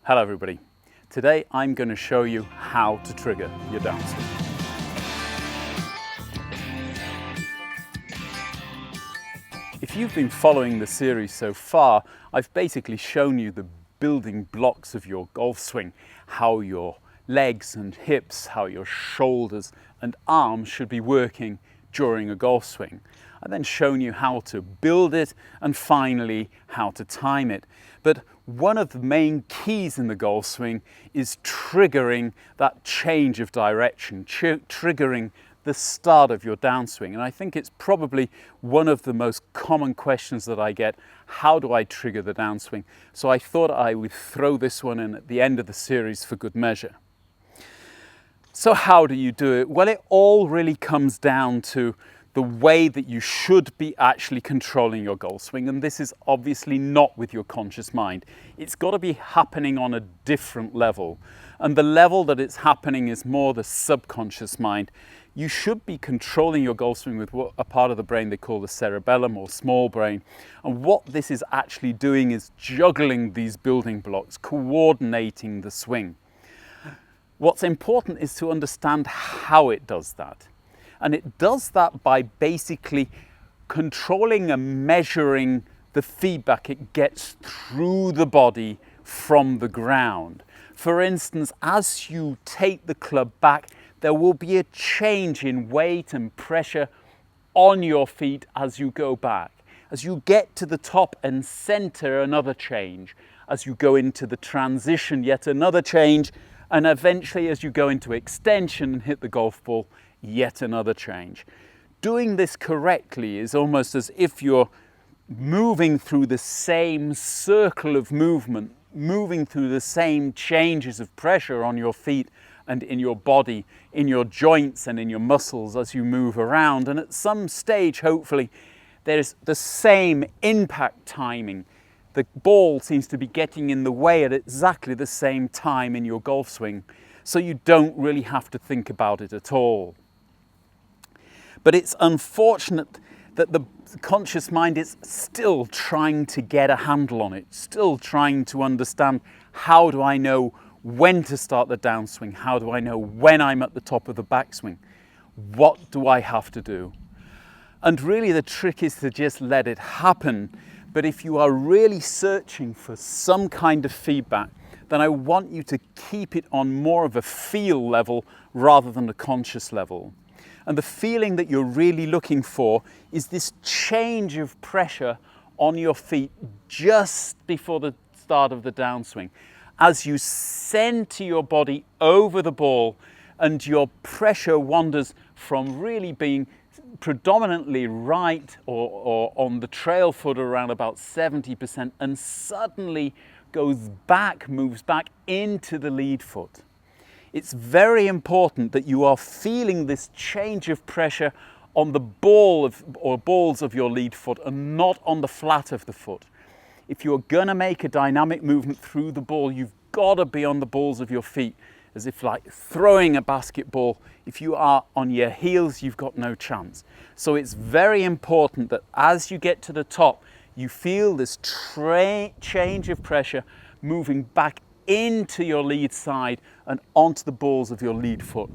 Hello everybody. Today I'm going to show you how to trigger your downswing. If you've been following the series so far, I've basically shown you the building blocks of your golf swing, how your legs and hips, how your shoulders and arms should be working during a golf swing. I've then shown you how to build it and finally how to time it. But one of the main keys in the golf swing is triggering that change of direction, triggering the start of your downswing. And I think it's probably one of the most common questions that I get. How do I trigger the downswing? So I thought I would throw this one in at the end of the series for good measure. So how do you do it? Well, it all really comes down to the way that you should be actually controlling your golf swing, and this is obviously not with your conscious mind. It's got to be happening on a different level, and the level that it's happening is more the subconscious mind. You should be controlling your golf swing with a part of the brain they call the cerebellum or small brain, and what this is actually doing is juggling these building blocks, coordinating the swing. What's important is to understand how it does that. And it does that by basically controlling and measuring the feedback it gets through the body from the ground. For instance, as you take the club back, there will be a change in weight and pressure on your feet as you go back. As you get to the top and center, another change. As you go into the transition, yet another change. And eventually, as you go into extension and hit the golf ball, yet another change. Doing this correctly is almost as if you're moving through the same circle of movement, moving through the same changes of pressure on your feet and in your body, in your joints and in your muscles as you move around. And at some stage, hopefully, there's the same impact timing. The ball seems to be getting in the way at exactly the same time in your golf swing, so you don't really have to think about it at all. But it's unfortunate that the conscious mind is still trying to get a handle on it, still trying to understand, how do I know when to start the downswing? How do I know when I'm at the top of the backswing? What do I have to do? And really the trick is to just let it happen. But if you are really searching for some kind of feedback, then I want you to keep it on more of a feel level rather than a conscious level. And the feeling that you're really looking for is this change of pressure on your feet just before the start of the downswing. As you center your body over the ball and your pressure wanders from really being predominantly right or on the trail foot around about 70% and suddenly goes back, moves back into the lead foot. It's very important that you are feeling this change of pressure on the balls of your lead foot and not on the flat of the foot. If you're going to make a dynamic movement through the ball, you've got to be on the balls of your feet, as if like throwing a basketball. If you are on your heels, you've got no chance. So it's very important that as you get to the top, you feel this change of pressure moving back into your lead side and onto the balls of your lead foot.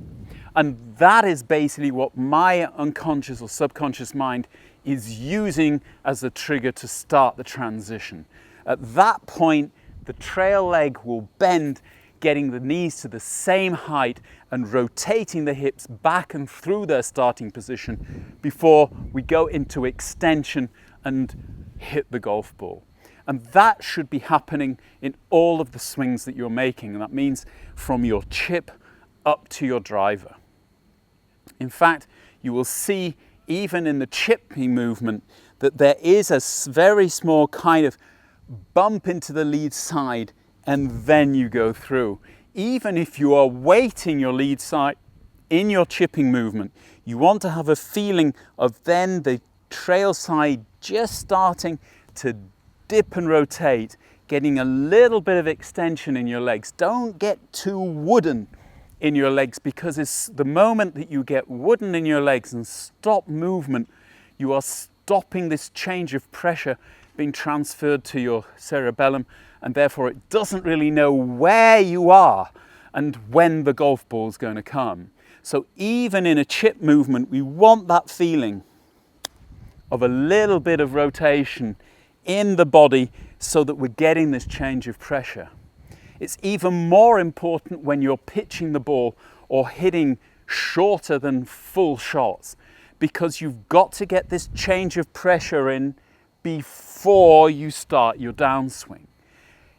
And that is basically what my unconscious or subconscious mind is using as a trigger to start the transition. At that point, the trail leg will bend, getting the knees to the same height and rotating the hips back and through their starting position before we go into extension and hit the golf ball. And that should be happening in all of the swings that you're making. And that means from your chip up to your driver. In fact, you will see even in the chipping movement that there is a very small kind of bump into the lead side and then you go through. Even if you are weighting your lead side in your chipping movement, you want to have a feeling of then the trail side just starting to dip and rotate, getting a little bit of extension in your legs. Don't get too wooden in your legs, because it's the moment that you get wooden in your legs and stop movement, you are stopping this change of pressure being transferred to your cerebellum and therefore it doesn't really know where you are and when the golf ball is going to come. So even in a chip movement, we want that feeling of a little bit of rotation in the body so that we're getting this change of pressure. It's even more important when you're pitching the ball or hitting shorter than full shots, because you've got to get this change of pressure in before you start your downswing.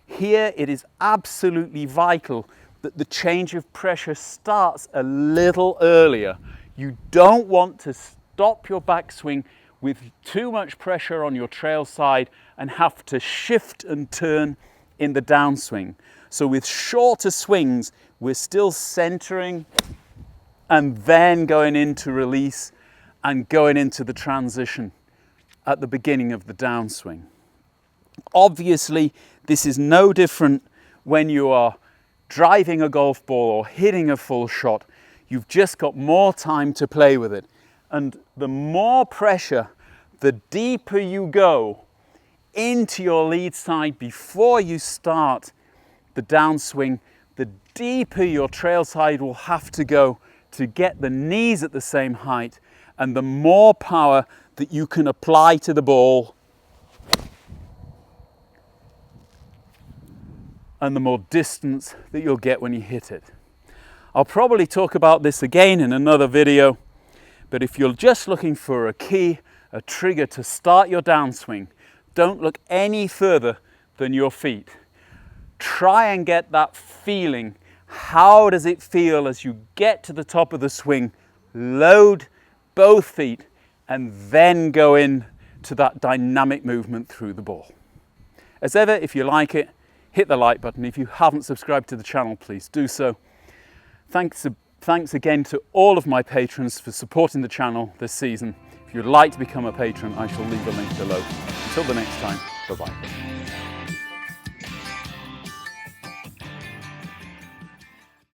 Here it is absolutely vital that the change of pressure starts a little earlier. You don't want to stop your backswing with too much pressure on your trail side and have to shift and turn in the downswing. So with shorter swings, we're still centering and then going into release and going into the transition at the beginning of the downswing. Obviously, this is no different when you are driving a golf ball or hitting a full shot. You've just got more time to play with it. And the more pressure, the deeper you go into your lead side before you start the downswing, the deeper your trail side will have to go to get the knees at the same height, and the more power that you can apply to the ball, and the more distance that you'll get when you hit it. I'll probably talk about this again in another video, but if you're just looking for a key, a trigger to start your downswing, don't look any further than your feet. Try and get that feeling. How does it feel as you get to the top of the swing? Load both feet and then go in to that dynamic movement through the ball. As ever, if you like it, hit the like button. If you haven't subscribed to the channel, please do so. Thanks again to all of my patrons for supporting the channel this season. If you'd like to become a patron, I shall leave a link below. Until the next time, bye-bye.